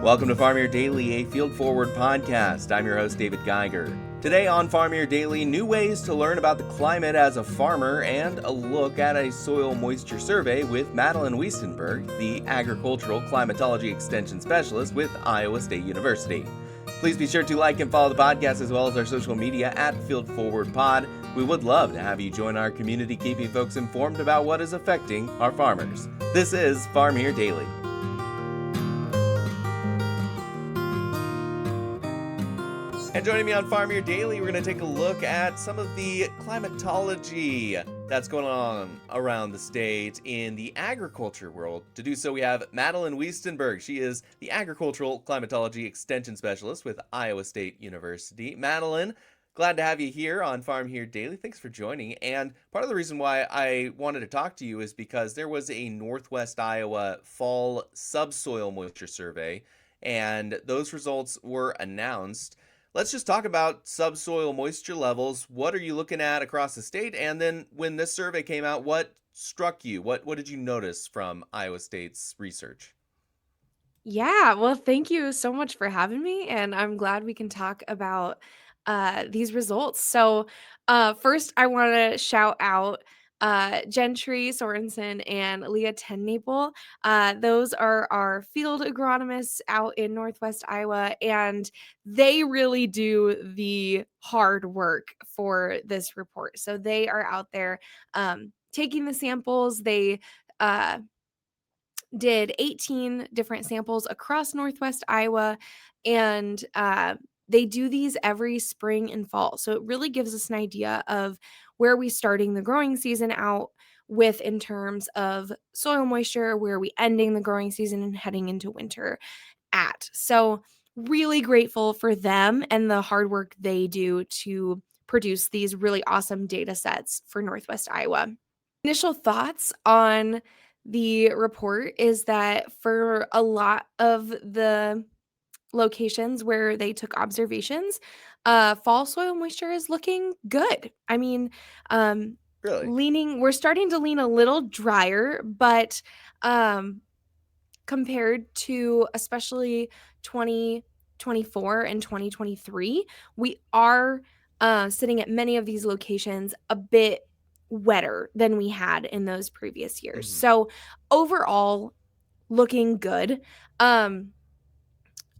Welcome to Farm Here Daily, a field forward podcast. I'm your host, David Geiger. Today on Farm Here Daily, new ways to learn about the climate as a farmer and a look at a soil moisture survey with Madelynn Wuestenberg, the agricultural climatology extension specialist with Iowa State University. Please be sure to like and follow the podcast as well as our social media at Field Forward Pod. We would love to have you join our community, keeping folks informed about what is affecting our farmers. This is Farm Here Daily. And joining me on Farm Here Daily, we're going to take a look at some of the climatology that's going on around the state in the agriculture world. To do so, we have Madelynn Wuestenberg. She is the Agricultural Climatology Extension Specialist with Iowa State University. Madelynn, glad to have you here on Farm Here Daily. Thanks for joining. And part of the reason why I wanted to talk to you is because there was a Northwest Iowa fall subsoil moisture survey, and those results were announced. Let's just talk about subsoil moisture levels. What are you looking at across the state? And then when this survey came out, what struck you? What did you notice from Iowa State's research? Yeah, well, thank you so much for having me, and I'm glad we can talk about these results. First, I want to shout out Gentry Sorensen and Leah Tennaple. Those are our field agronomists out in Northwest Iowa, and they really do the hard work for this report. So they are out there taking the samples. They did 18 different samples across Northwest Iowa, and they do these every spring and fall. So it really gives us an idea of where we starting the growing season out with in terms of soil moisture, where are we ending the growing season and heading into winter at. So really grateful for them and the hard work they do to produce these really awesome data sets for Northwest Iowa. Initial thoughts on the report is that for a lot of the locations where they took observations, fall soil moisture is looking good. I mean, Really? we're starting to lean a little drier, but compared to especially 2024 and 2023, we are sitting at many of these locations a bit wetter than we had in those previous years. Mm-hmm. So overall, looking good.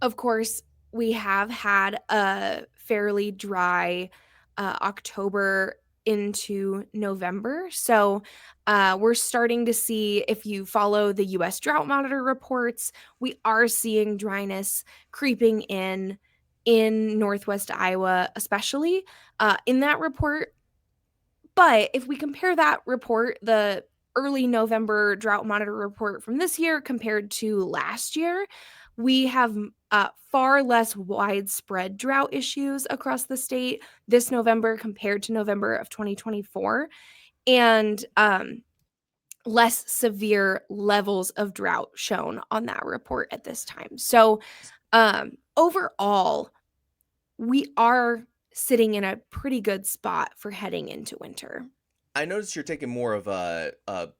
Of course, we have had a fairly dry October into November. So we're starting to see, if you follow the U.S. Drought Monitor reports, we are seeing dryness creeping in Northwest Iowa, especially in that report. But if we compare that report, the early November Drought Monitor report from this year compared to last year, we have far less widespread drought issues across the state this November compared to November of 2024, and less severe levels of drought shown on that report at this time. So overall, we are sitting in a pretty good spot for heading into winter. I noticed you're taking more of a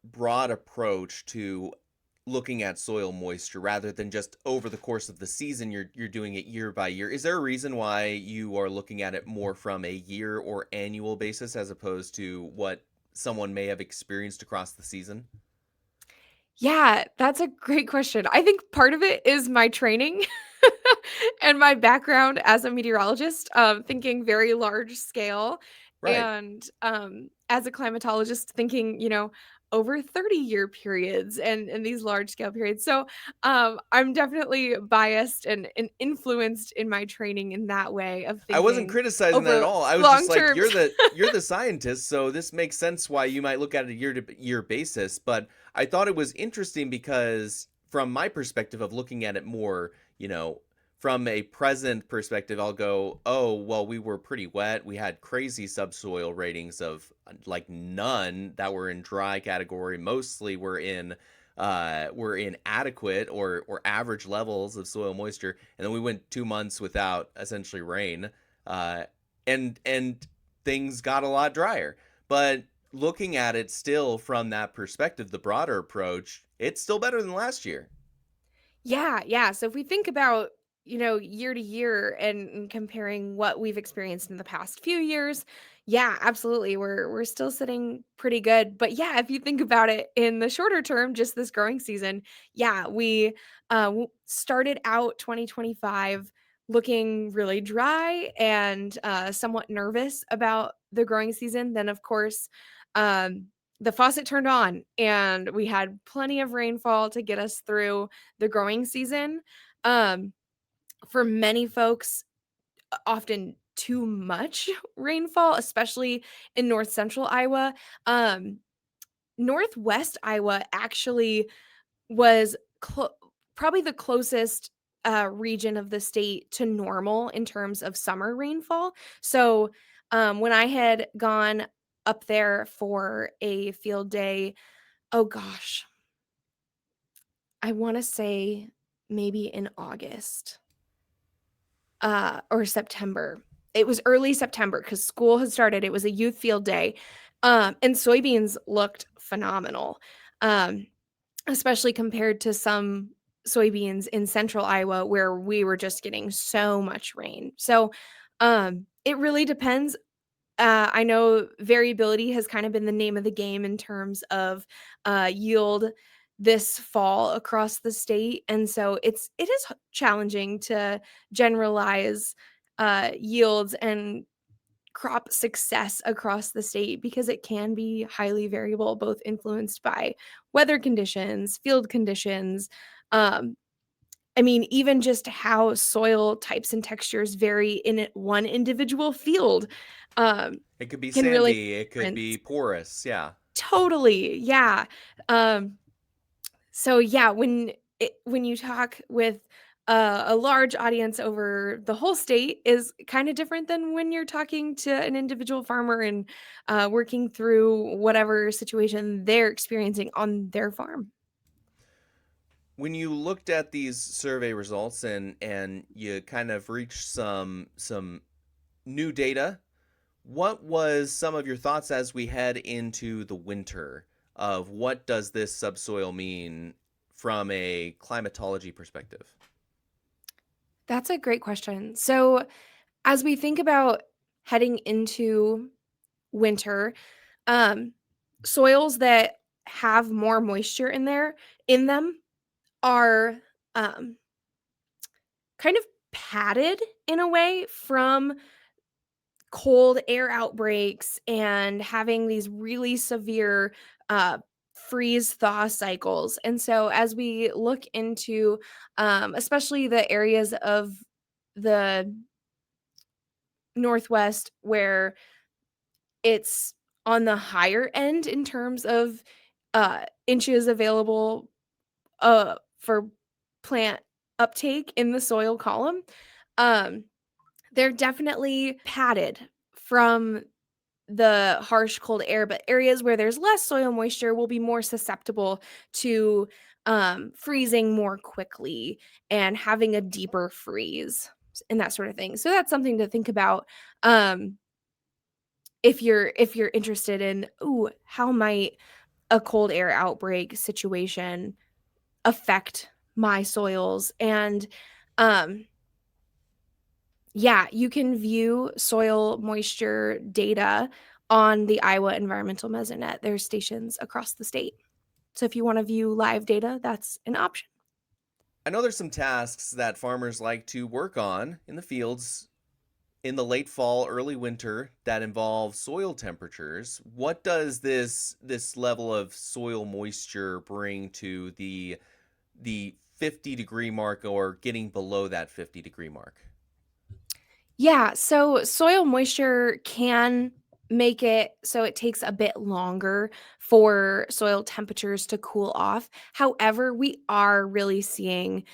broad approach to looking at soil moisture rather than just over the course of the season. You're doing it year by year. Is there a reason why you are looking at it more from a year or annual basis as opposed to what someone may have experienced across the season? Yeah, that's a great question. I think part of it is my training and my background as a meteorologist, thinking very large scale, Right. and as a climatologist, thinking, over 30-year periods and these large scale periods. So I'm definitely biased and influenced in my training in that way of I wasn't thinking criticizing that at over all. I was just long like, terms. you're the scientist, so this makes sense why you might look at a year to year basis. But I thought it was interesting because from my perspective of looking at it more, from a present perspective, I'll go, oh, well, we were pretty wet. We had crazy subsoil ratings of like none that were in dry category. Mostly were in adequate or average levels of soil moisture, and then we went 2 months without essentially rain, uh, and things got a lot drier. But looking at it still from that perspective, the broader approach, it's still better than last year. Yeah, yeah. So if we think about, year to year and comparing what we've experienced in the past few years, yeah, absolutely. We're still sitting pretty good. But yeah, if you think about it in the shorter term, just this growing season, yeah, we started out 2025 looking really dry and somewhat nervous about the growing season. Then, of course, um, the faucet turned on and we had plenty of rainfall to get us through the growing season. Um, for many folks, often too much rainfall, especially in north central Iowa. Um, Northwest Iowa actually was probably the closest region of the state to normal in terms of summer rainfall. So when I had gone up there for a field day, oh gosh, I want to say maybe in August or September. It was early September because school had started. It was a youth field day. And soybeans looked phenomenal, um, especially compared to some soybeans in central Iowa where we were just getting so much rain. So it really depends. I know variability has kind of been the name of the game in terms of yield this fall across the state, and so it is challenging to generalize yields and crop success across the state because it can be highly variable, both influenced by weather conditions, field conditions. Um, I mean, even just how soil types and textures vary in one individual field um, It could be can really sandy, it could difference. be porous. Yeah. Totally, yeah. Um, so yeah, when you talk with a large audience over the whole state is kind of different than when you're talking to an individual farmer and working through whatever situation they're experiencing on their farm. When you looked at these survey results and you kind of reached some new data, what was some of your thoughts as we head into the winter of what does this subsoil mean from a climatology perspective? That's a great question. So, as we think about heading into winter, um, soils that have more moisture in them are um, kind of padded in a way from cold air outbreaks and having these really severe uh, freeze thaw cycles. And so, as we look into especially the areas of the Northwest where it's on the higher end in terms of inches available for plant uptake in the soil column, um, they're definitely padded from the harsh cold air, but areas where there's less soil moisture will be more susceptible to freezing more quickly and having a deeper freeze and that sort of thing. So that's something to think about um, if you're interested in, ooh, how might a cold air outbreak situation affect my soils? And um, yeah, you can view soil moisture data on the Iowa Environmental Mesonet. There's stations across the state. So if you want to view live data, that's an option. I know there's some tasks that farmers like to work on in the fields in the late fall, early winter that involve soil temperatures. What does this level of soil moisture bring to the 50-degree mark or getting below that 50-degree mark? Yeah, so soil moisture can make it so it takes a bit longer for soil temperatures to cool off. However, we are really seeing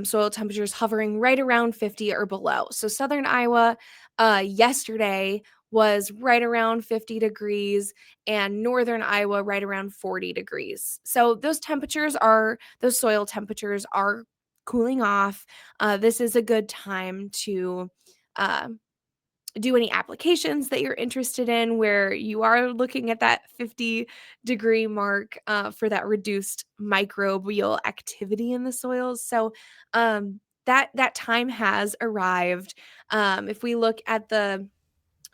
soil temperatures hovering right around 50 or below. So, southern Iowa yesterday was right around 50 degrees, and northern Iowa right around 40 degrees. So, those soil temperatures are cooling off. This is a good time to uh, do any applications that you're interested in where you are looking at that 50-degree mark for that reduced microbial activity in the soils. So that time has arrived. If we look at the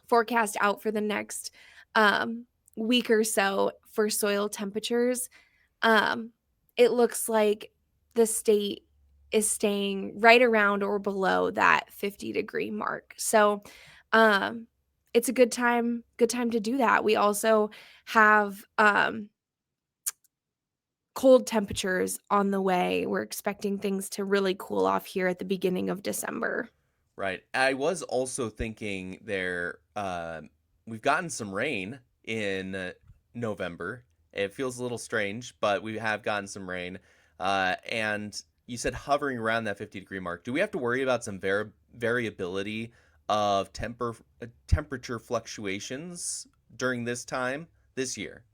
forecast out for the next um, week or so for soil temperatures, um, it looks like the state is staying right around or below that 50-degree mark. So um, it's a good time to do that. We also have cold temperatures on the way. We're expecting things to really cool off here at the beginning of December. Right. I was also thinking there, we've gotten some rain in November. It feels a little strange, but we have gotten some rain. And you said hovering around that 50-degree mark. Do we have to worry about some variability of temperature fluctuations during this time this year?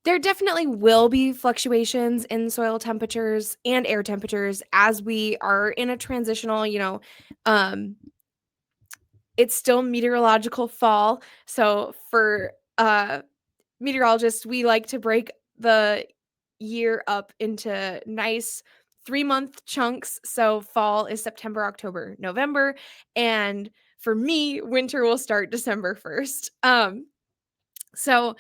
There definitely will be fluctuations in soil temperatures and air temperatures as we are in a transitional, um, it's still meteorological fall. So for meteorologists, we like to break the year up into nice 3-month chunks. So fall is September, October, November, and for me, winter will start December 1st. So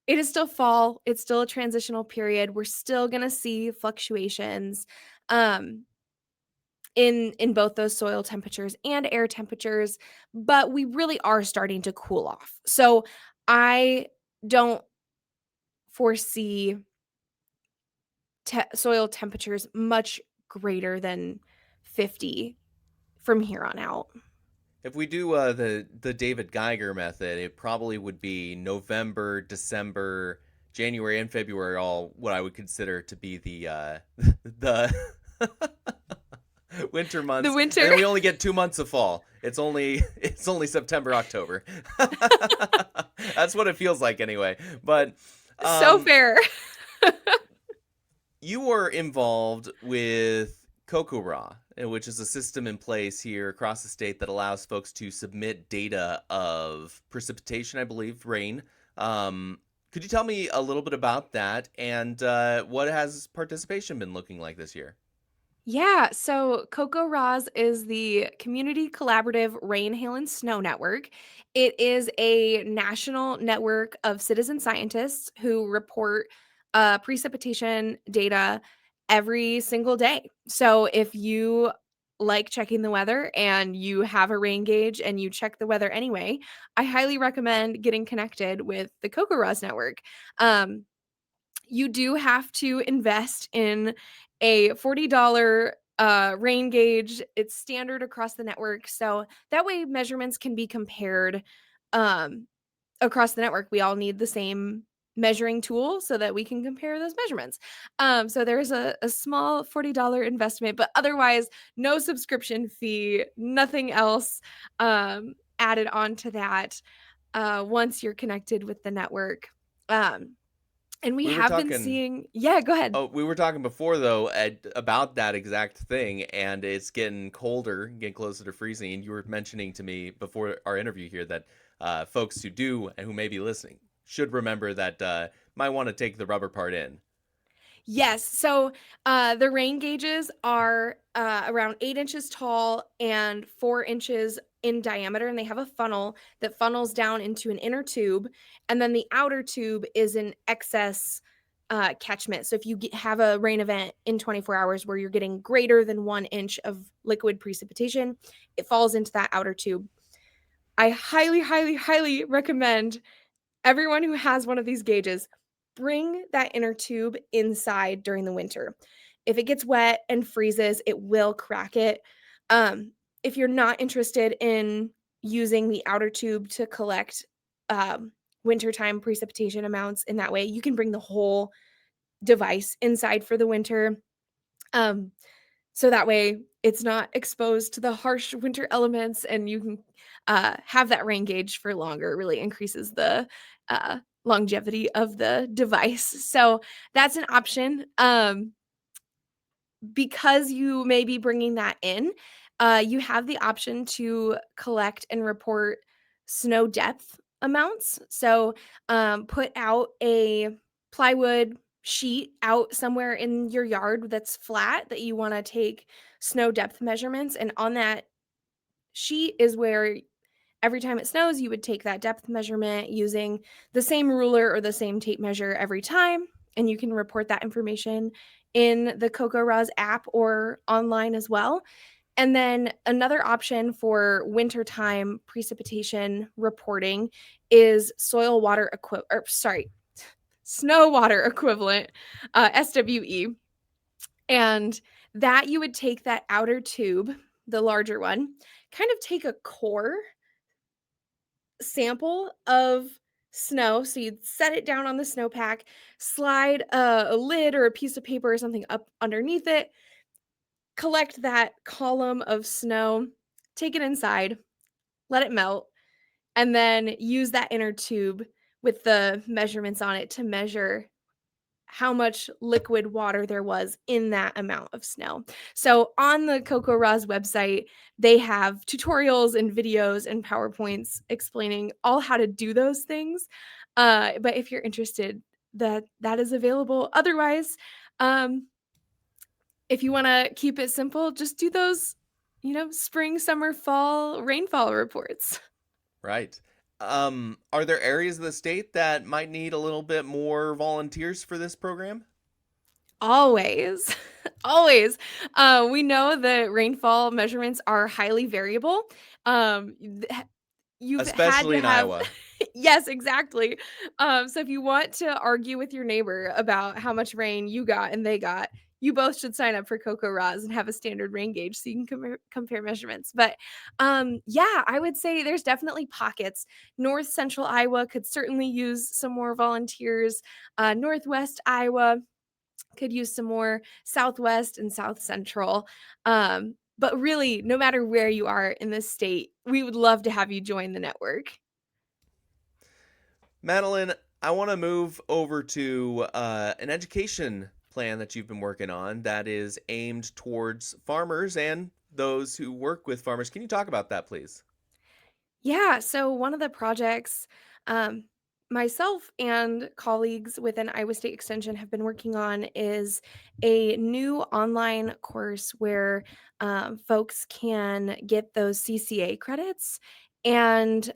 it is still fall. It's still a transitional period. We're still gonna see fluctuations um, in both those soil temperatures and air temperatures, but we really are starting to cool off. So I don't foresee soil temperatures much greater than 50 from here on out. If we do the David Geiger method, it probably would be November, December, January, and February, all what I would consider to be the the winter The months, and winter, then we only get 2 months of fall. It's only September, October. That's what it feels like anyway. But so um, fair. you were involved with CocoRaw, which is a system in place here across the state that allows folks to submit data of precipitation, I believe, rain. Could you tell me a little bit about that and what has participation been looking like this year? Yeah, so Coco Roz is the Community Collaborative Rain, Hail, and Snow Network. It is a national network of citizen scientists who report precipitation data every single day. So if you like checking the weather and you have a rain gauge and you check the weather anyway, I highly recommend getting connected with the Coco Roz Network. Um, you do have to invest in a $40 rain gauge. It's standard across the network. So that way measurements can be compared um, across the network. We all need the same measuring tool so that we can compare those measurements. So there's a small $40 investment, but otherwise, no subscription fee, nothing else added on to that once you're connected with the network. Um, and we We were have been talking seeing, yeah, go ahead. Oh, we were talking before though about that exact thing, and it's getting colder, getting closer to freezing. And you were mentioning to me before our interview here that folks who do and who may be listening should remember that might want to take the rubber part in. Yes. So the rain gauges are around 8 inches tall and 4 inches in diameter, and they have a funnel that funnels down into an inner tube. And then the outer tube is an excess catchment. So if you have a rain event in 24 hours where you're getting greater than 1 inch of liquid precipitation, it falls into that outer tube. I highly, highly, highly recommend everyone who has one of these gauges, bring that inner tube inside during the winter. If it gets wet and freezes, it will crack it. Um, if you're not interested in using the outer tube to collect wintertime precipitation amounts in that way, you can bring the whole device inside for the winter. Um, so that way it's not exposed to the harsh winter elements and you can have that rain gauge for longer. It really increases the longevity of the device. So that's an option. Because you may be bringing that in, You have the option to collect and report snow depth amounts. So put out a plywood sheet out somewhere in your yard that's flat that you want to take snow depth measurements. And on that sheet is where every time it snows, you would take that depth measurement using the same ruler or the same tape measure every time. And you can report that information in the CocoRoz app or online as well. And then another option for wintertime precipitation reporting is snow water equivalent, SWE. And that you would take that outer tube, the larger one, kind of take a core sample of snow. So you'd set it down on the snowpack, slide a lid or a piece of paper or something up underneath it, collect that column of snow, take it inside, let it melt, and then use that inner tube with the measurements on it to measure how much liquid water there was in that amount of snow. So on the CocoRoz website, they have tutorials and videos and PowerPoints explaining all how to do those things. But if you're interested, that is available. Otherwise, um, if you want to keep it simple, just do those, spring, summer, fall rainfall reports. Right. Are there areas of the state that might need a little bit more volunteers for this program? Always, always. We know that rainfall measurements are highly variable. Th- you've had Especially to in have, Iowa. yes, exactly. So if you want to argue with your neighbor about how much rain you got and they got, you both should sign up for CocoRoz and have a standard rain gauge so you can compare measurements. But yeah, I would say there's definitely pockets. North Central Iowa could certainly use some more volunteers. Northwest Iowa could use some more, Southwest and South Central. But really, no matter where you are in this state, we would love to have you join the network. Madeline, I want to move over to an education plan that you've been working on that is aimed towards farmers and those who work with farmers. Can you talk about that, please? Yeah, so one of the projects um, myself and colleagues within Iowa State Extension have been working on is a new online course where folks can get those CCA credits and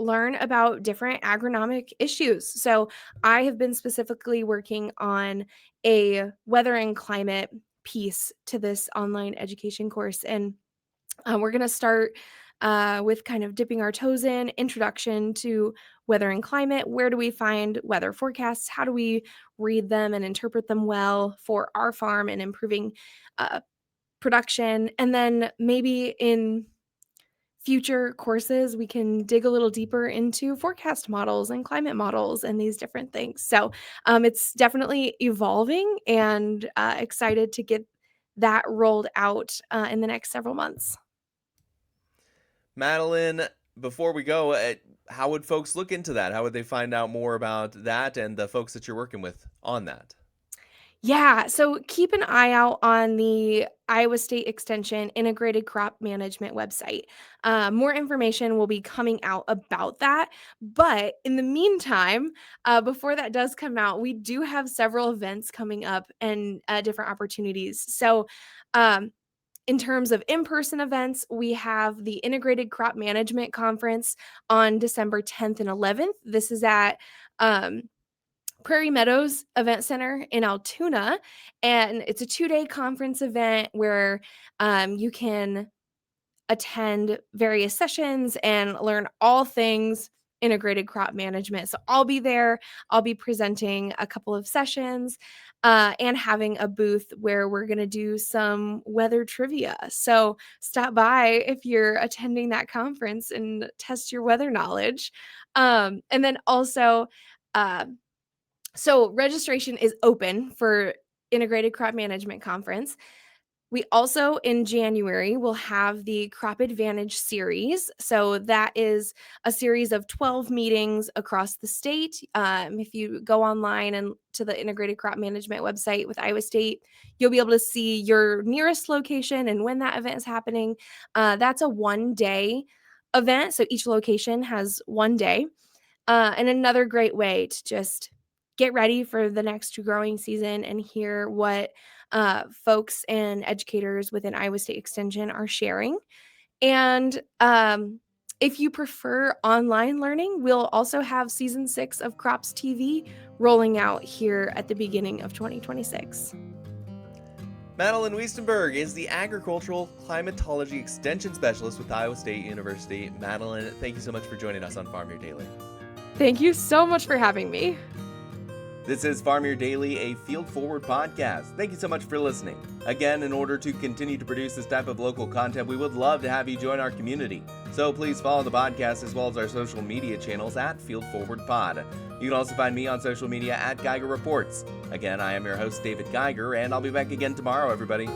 learn about different agronomic issues. So I have been specifically working on a weather and climate piece to this online education course. And we're going to start with kind of dipping our toes in, introduction to weather and climate. Where do we find weather forecasts? How do we read them and interpret them well for our farm and improving uh, production? And then maybe in future courses, we can dig a little deeper into forecast models and climate models and these different things. So it's definitely evolving and excited to get that rolled out in the next several months. Madeline, before we go, how would folks look into that? How would they find out more about that and the folks that you're working with on that? Yeah, so keep an eye out on the Iowa State Extension Integrated Crop Management website. More information will be coming out about that. But in the meantime, before that does come out, we do have several events coming up and different opportunities. So, um, in terms of in person events, we have the Integrated Crop Management Conference on December 10th and 11th. This is at um, Prairie Meadows Event Center in Altoona. And it's a 2-day conference event where you can attend various sessions and learn all things integrated crop management. So I'll be there. I'll be presenting a couple of sessions and having a booth where we're going to do some weather trivia. So stop by if you're attending that conference and test your weather knowledge. And then also, uh, so registration is open for Integrated Crop Management Conference. We also, in January, will have the Crop Advantage series. So that is a series of 12 meetings across the state. If you go online and to the Integrated Crop Management website with Iowa State, you'll be able to see your nearest location and when that event is happening. That's a one-day event. So each location has one day. And another great way to just get ready for the next growing season and hear what folks and educators within Iowa State Extension are sharing. And if you prefer online learning, we'll also have season 6 of Crops TV rolling out here at the beginning of 2026. Madelynn Wuestenberg is the Agricultural Climatology Extension Specialist with Iowa State University. Madelynn, thank you so much for joining us on Farm Your Daily. Thank you so much for having me. This is Farm Your Daily, a Field Forward podcast. Thank you so much for listening. Again, in order to continue to produce this type of local content, we would love to have you join our community. So please follow the podcast as well as our social media channels at Field Forward Pod. You can also find me on social media at Geiger Reports. Again, I am your host, David Geiger, and I'll be back again tomorrow, everybody.